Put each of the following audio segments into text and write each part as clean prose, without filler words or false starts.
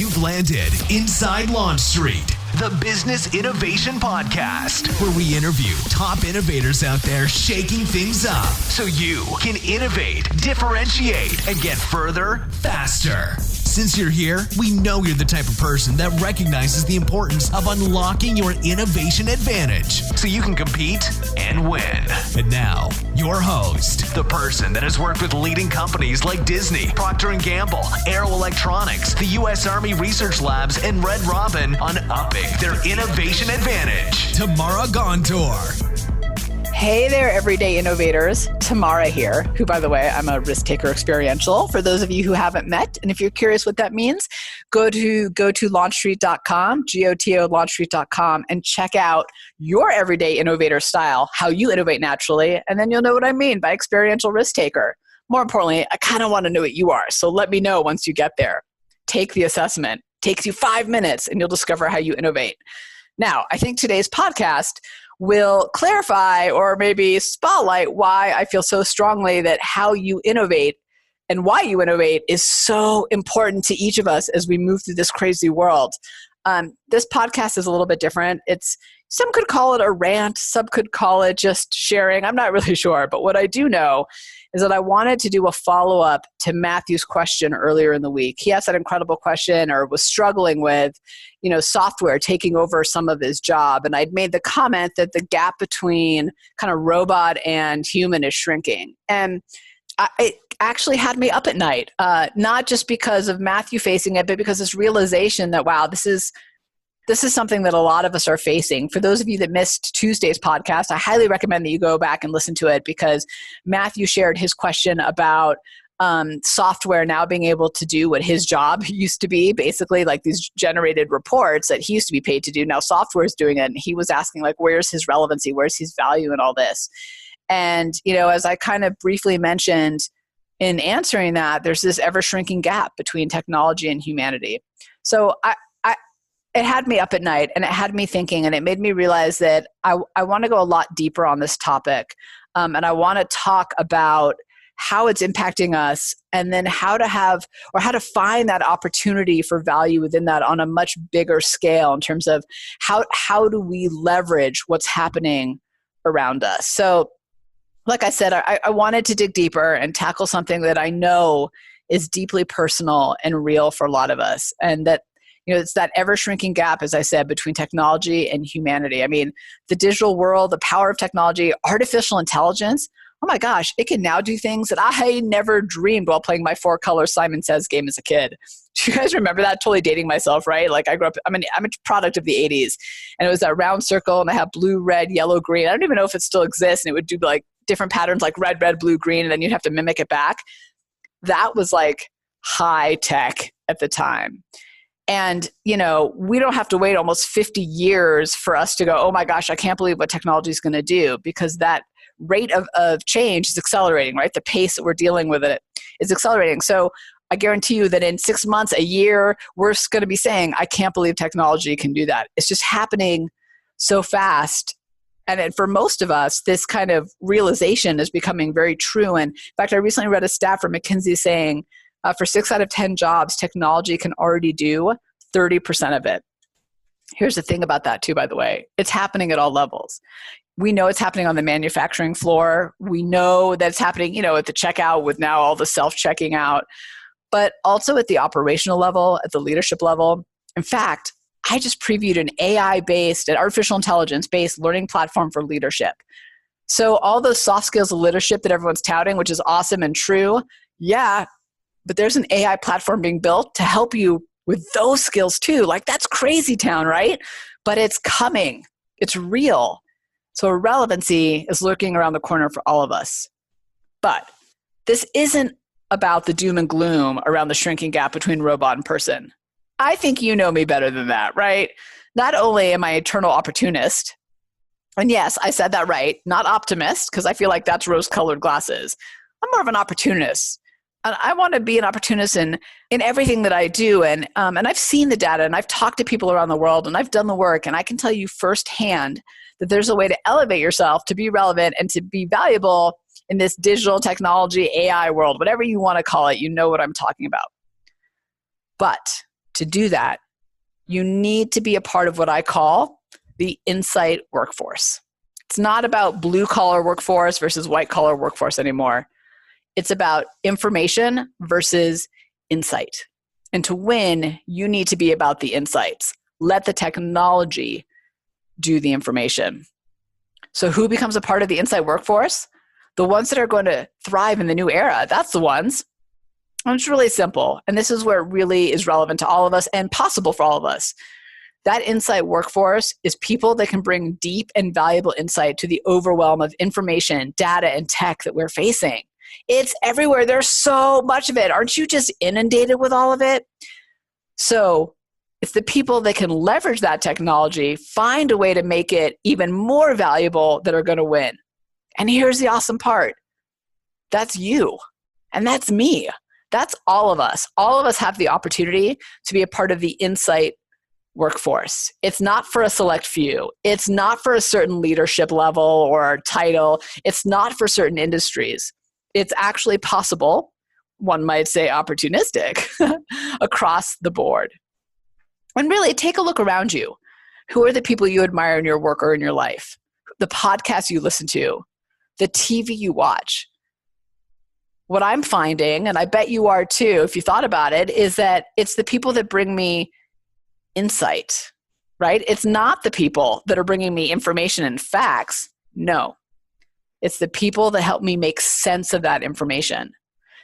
You've landed inside Launch Street, the Business Innovation Podcast, where we interview top innovators out there shaking things up so you can innovate, differentiate, and get further faster. Since you're here, we know you're the type of person that recognizes the importance of unlocking your innovation advantage so you can compete and win. And now, your host, the person that has worked with leading companies like Disney, Procter & Gamble, Aero Electronics, the U.S. Army Research Labs, and Red Robin on upping their innovation advantage. Tamara Gontor. Hey there, everyday innovators. Tamara here, who, by the way, I'm a risk taker experiential. For those of you who haven't met, and if you're curious what that means, go to launchstreet.com, GOTO launchstreet.com, and check out your everyday innovator style, how you innovate naturally, and then you'll know what I mean by experiential risk taker. More importantly, I kind of want to know what you are, so let me know once you get there. Take the assessment. Takes you 5 minutes, and you'll discover how you innovate. Now, I think today's podcast will clarify or maybe spotlight why I feel so strongly that how you innovate and why you innovate is so important to each of us as we move through this crazy world. This podcast is a little bit different. Some could call it a rant, some could call it just sharing. I'm not really sure, but what I do know is that I wanted to do a follow-up to Matthew's question earlier in the week. He asked that incredible question or was struggling with, software taking over some of his job. And I'd made the comment that the gap between kind of robot and human is shrinking. And it actually had me up at night, not just because of Matthew facing it, but because this realization that, wow, this is something that a lot of us are facing. For those of you that missed Tuesday's podcast, I highly recommend that you go back and listen to it because Matthew shared his question about software now being able to do what his job used to be, basically like these generated reports that he used to be paid to do. Now software is doing it. And he was asking where's his relevancy? Where's his value in all this? And, as I kind of briefly mentioned in answering that, there's this ever shrinking gap between technology and humanity. So it had me up at night and it had me thinking, and it made me realize that I want to go a lot deeper on this topic. And I want to talk about how it's impacting us and then how to find that opportunity for value within that on a much bigger scale in terms of how do we leverage what's happening around us. So like I said, I wanted to dig deeper and tackle something that I know is deeply personal and real for a lot of us. And that it's that ever-shrinking gap, as I said, between technology and humanity. I mean, the digital world, the power of technology, artificial intelligence, oh my gosh, it can now do things that I never dreamed while playing my 4-color Simon Says game as a kid. Do you guys remember that? Totally dating myself, right? Like I grew up, I'm a product of the 80s, and it was that round circle, and I had blue, red, yellow, green. I don't even know if it still exists, and it would do like different patterns like red, red, blue, green, and then you'd have to mimic it back. That was like high tech at the time. And, we don't have to wait almost 50 years for us to go, oh my gosh, I can't believe what technology is going to do, because that rate of change is accelerating, right? The pace that we're dealing with it is accelerating. So I guarantee you that in 6 months, a year, we're going to be saying, I can't believe technology can do that. It's just happening so fast. And for most of us, this kind of realization is becoming very true. And in fact, I recently read a stat from McKinsey saying, for 6 out of 10 jobs, technology can already do 30% of it. Here's the thing about that too, by the way. It's happening at all levels. We know it's happening on the manufacturing floor. We know that it's happening, at the checkout with now all the self-checking out, but also at the operational level, at the leadership level. In fact, I just previewed an AI-based, an artificial intelligence-based learning platform for leadership. So all those soft skills of leadership that everyone's touting, which is awesome and true, yeah, but there's an AI platform being built to help you with those skills too. Like that's crazy town, right? But it's coming. It's real. So relevancy is lurking around the corner for all of us. But this isn't about the doom and gloom around the shrinking gap between robot and person. I think you know me better than that, right? Not only am I an eternal opportunist, and yes, I said that right, not optimist, because I feel like that's rose-colored glasses. I'm more of an opportunist. And I want to be an opportunist in everything that I do. And I've seen the data, and I've talked to people around the world, and I've done the work, and I can tell you firsthand that there's a way to elevate yourself, to be relevant, and to be valuable in this digital technology, AI world, whatever you want to call it. You know what I'm talking about. But To do that, you need to be a part of what I call the insight workforce. It's not about blue collar workforce versus white collar workforce anymore. It's about information versus insight. And to win, you need to be about the insights. Let the technology do the information. So who becomes a part of the insight workforce? The ones that are going to thrive in the new era. That's the ones. And it's really simple. And this is where it really is relevant to all of us and possible for all of us. That insight workforce is people that can bring deep and valuable insight to the overwhelm of information, data, and tech that we're facing. It's everywhere. There's so much of it. Aren't you just inundated with all of it? So it's the people that can leverage that technology, find a way to make it even more valuable that are going to win. And here's the awesome part. That's you. And that's me. That's all of us. All of us have the opportunity to be a part of the insight workforce. It's not for a select few. It's not for a certain leadership level or title. It's not for certain industries. It's actually possible, one might say opportunistic, across the board. And really, take a look around you. Who are the people you admire in your work or in your life? The podcasts you listen to, the TV you watch. What I'm finding, and I bet you are too, if you thought about it, is that it's the people that bring me insight, right? It's not the people that are bringing me information and facts. No. It's the people that help me make sense of that information,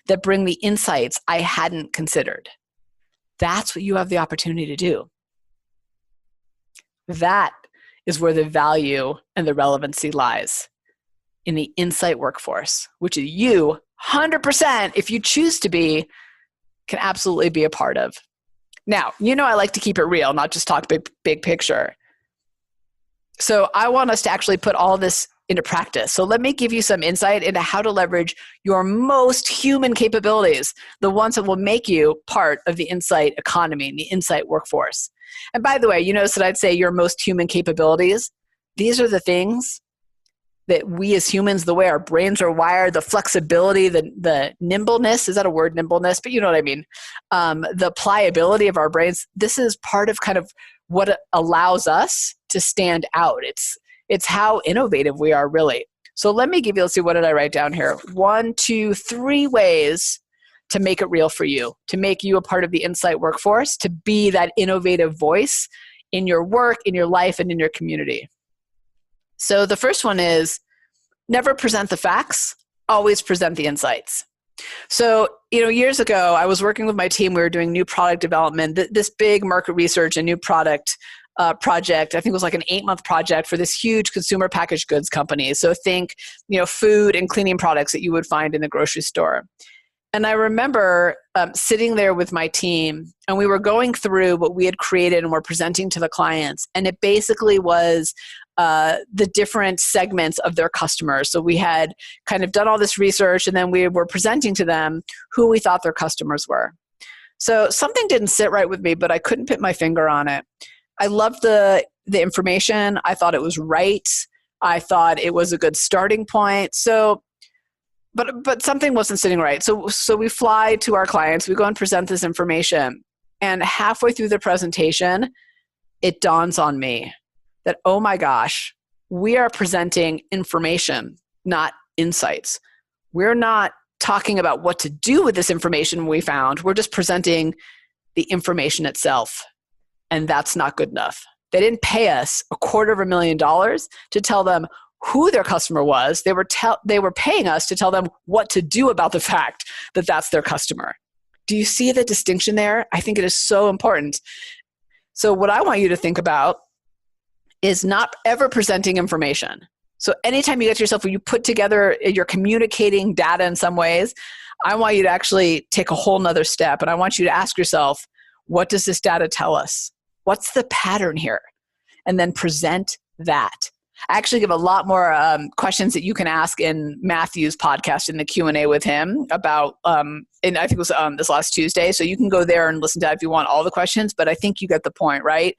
that bring the insights I hadn't considered. That's what you have the opportunity to do. That is where the value and the relevancy lies, in the insight workforce, which you, 100%, if you choose to be, can absolutely be a part of. Now, I like to keep it real, not just talk big picture. So I want us to actually put all this into practice. So let me give you some insight into how to leverage your most human capabilities, the ones that will make you part of the insight economy and the insight workforce. And by the way, you notice that I'd say your most human capabilities. These are the things that we as humans, the way our brains are wired, the flexibility, the nimbleness, is that a word, nimbleness? But you know what I mean. The pliability of our brains, this is part of kind of what allows us to stand out. It's how innovative we are, really. So let me give you, let's see, what did I write down here? 1, 2, 3 ways to make it real for you, to make you a part of the insight workforce, to be that innovative voice in your work, in your life, and in your community. So the first one is never present the facts, always present the insights. So, years ago, I was working with my team. We were doing new product development, this big market research and new product project. I think it was like an 8-month project for this huge consumer packaged goods company. So think, food and cleaning products that you would find in the grocery store. And I remember sitting there with my team, and we were going through what we had created and were presenting to the clients. And it basically was the different segments of their customers. So we had kind of done all this research, and then we were presenting to them who we thought their customers were. So something didn't sit right with me, but I couldn't put my finger on it. I loved the information. I thought it was right. I thought it was a good starting point. So, but something wasn't sitting right. So we fly to our clients. We go and present this information. And halfway through the presentation, it dawns on me that, oh my gosh, we are presenting information, not insights. We're not talking about what to do with this information we found. We're just presenting the information itself. And that's not good enough. They didn't pay us $250,000 to tell them who their customer was. They were paying us to tell them what to do about the fact that that's their customer. Do you see the distinction there? I think it is so important. So what I want you to think about is not ever presenting information. So anytime you get to yourself, when you put together, you're communicating data in some ways, I want you to actually take a whole nother step. And I want you to ask yourself, what does this data tell us? What's the pattern here? And then present that. I actually give a lot more questions that you can ask in Matthew's podcast in the Q&A with him about, and I think it was this last Tuesday. So you can go there and listen to that if you want all the questions, but I think you get the point, right?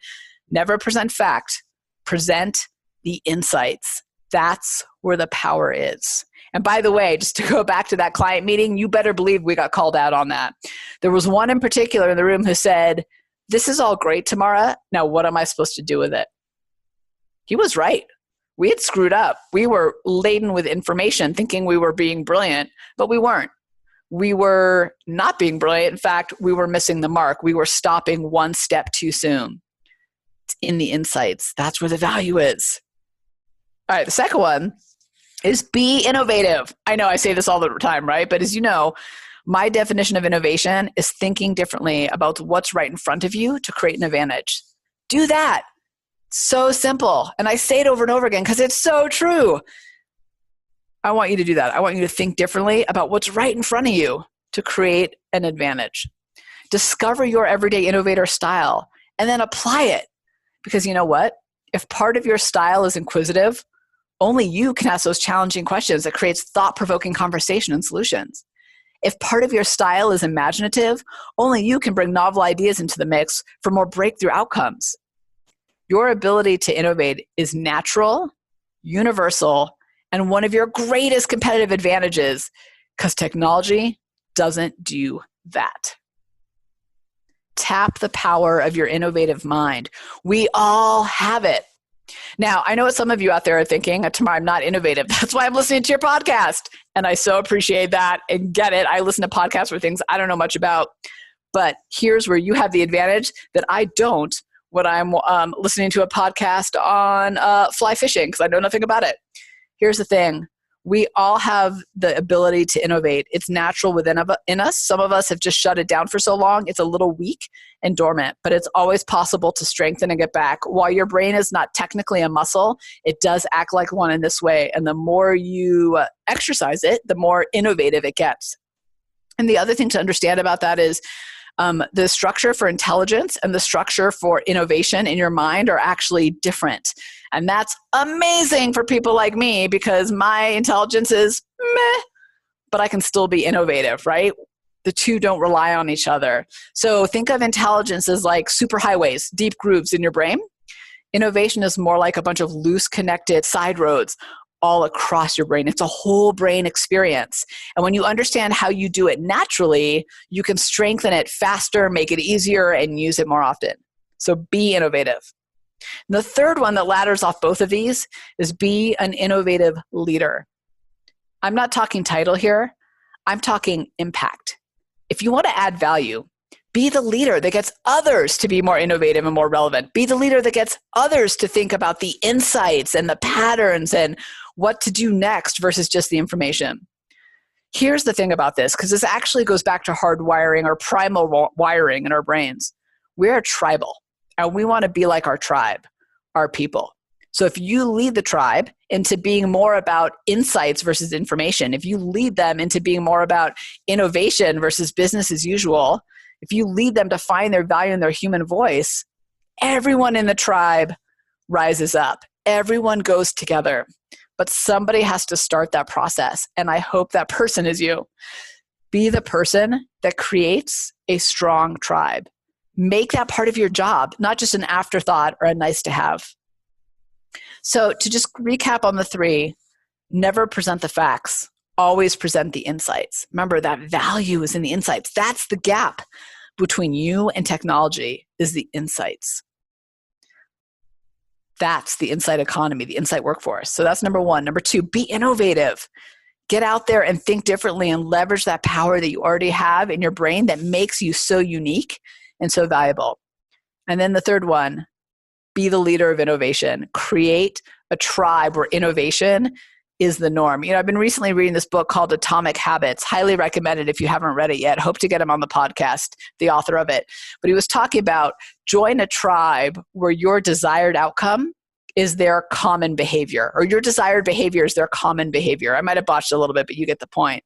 Never present fact, present the insights. That's where the power is. And by the way, just to go back to that client meeting, you better believe we got called out on that. There was one in particular in the room who said, This is all great, Tamara. Now, what am I supposed to do with it? He was right. We had screwed up. We were laden with information thinking we were being brilliant, but we weren't. We were not being brilliant. In fact, we were missing the mark. We were stopping one step too soon. It's in the insights. That's where the value is. All right, the second one is be innovative. I know I say this all the time, right? But as you know, my definition of innovation is thinking differently about what's right in front of you to create an advantage. Do that. So simple. And I say it over and over again because it's so true. I want you to do that. I want you to think differently about what's right in front of you to create an advantage. Discover your everyday innovator style and then apply it. Because you know what? If part of your style is inquisitive, only you can ask those challenging questions that creates thought-provoking conversation and solutions. If part of your style is imaginative, only you can bring novel ideas into the mix for more breakthrough outcomes. Your ability to innovate is natural, universal, and one of your greatest competitive advantages because technology doesn't do that. Tap the power of your innovative mind. We all have it. Now, I know what some of you out there are thinking, Tamara, I'm not innovative. That's why I'm listening to your podcast. And I so appreciate that and get it. I listen to podcasts for things I don't know much about. But here's where you have the advantage that I don't when I'm listening to a podcast on fly fishing because I know nothing about it. Here's the thing. We all have the ability to innovate. It's natural within us. Some of us have just shut it down for so long. It's a little weak and dormant, but it's always possible to strengthen and get back. While your brain is not technically a muscle, it does act like one in this way. And the more you exercise it, the more innovative it gets. And the other thing to understand about that is the structure for intelligence and the structure for innovation in your mind are actually different. And that's amazing for people like me because my intelligence is meh, but I can still be innovative, right? The two don't rely on each other. So think of intelligence as like superhighways, deep grooves in your brain. Innovation is more like a bunch of loose connected side roads all across your brain. It's a whole brain experience. And when you understand how you do it naturally, you can strengthen it faster, make it easier, and use it more often. So be innovative. And the third one that ladders off both of these is be an innovative leader. I'm not talking title here. I'm talking impact. If you want to add value, be the leader that gets others to be more innovative and more relevant. Be the leader that gets others to think about the insights and the patterns and what to do next versus just the information. Here's the thing about this, because this actually goes back to hardwiring or primal wiring in our brains. We're tribal, and we want to be like our tribe, our people. So if you lead the tribe into being more about insights versus information, if you lead them into being more about innovation versus business as usual, if you lead them to find their value in their human voice, everyone in the tribe rises up. Everyone goes together. But somebody has to start that process. And I hope that person is you. Be the person that creates a strong tribe. Make that part of your job, not just an afterthought or a nice to have. So to just recap on the three, never present the facts. Always present the insights. Remember that value is in the insights. That's the gap between you and technology is the insights. That's the insight economy, the insight workforce. So that's number one. Number two, be innovative. Get out there and think differently and leverage that power that you already have in your brain that makes you so unique and so valuable. And then the third one, be the leader of innovation. Create a tribe where innovation is the norm. You know, I've been recently reading this book called Atomic Habits. Highly recommended if you haven't read it yet. Hope to get him on the podcast, the author of it. But he was talking about join a tribe where your desired outcome is their common behavior, or your desired behavior is their common behavior. I might have botched a little bit, but you get the point.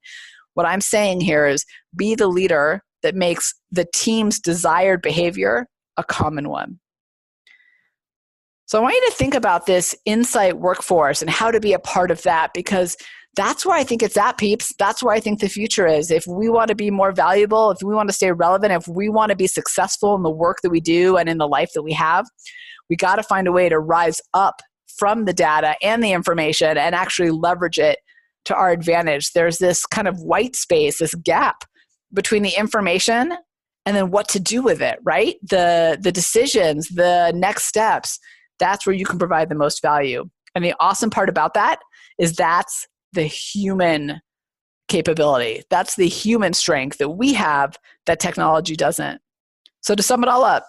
What I'm saying here is be the leader that makes the team's desired behavior a common one. So I want you to think about this insight workforce and how to be a part of that, because that's where I think it's at, peeps. That's where I think the future is. If we want to be more valuable, if we want to stay relevant, if we want to be successful in the work that we do and in the life that we have, we got to find a way to rise up from the data and the information and actually leverage it to our advantage. There's this kind of white space, this gap between the information and then what to do with it, right? The decisions, the next steps, that's where you can provide the most value. And the awesome part about that is that's the human capability. That's the human strength that we have that technology doesn't. So to sum it all up,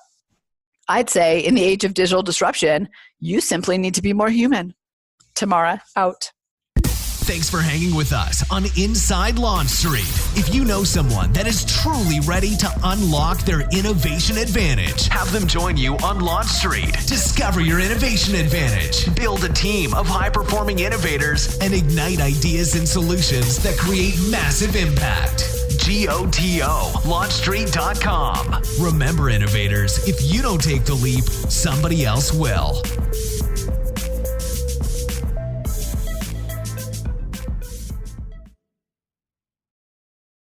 I'd say in the age of digital disruption, you simply need to be more human. Tamara, out. Thanks for hanging with us on Inside Launch Street. If you know someone that is truly ready to unlock their innovation advantage, have them join you on Launch Street. Discover your innovation advantage. Build a team of high-performing innovators and ignite ideas and solutions that create massive impact. GOTO, launchstreet.com. Remember, innovators, if you don't take the leap, somebody else will.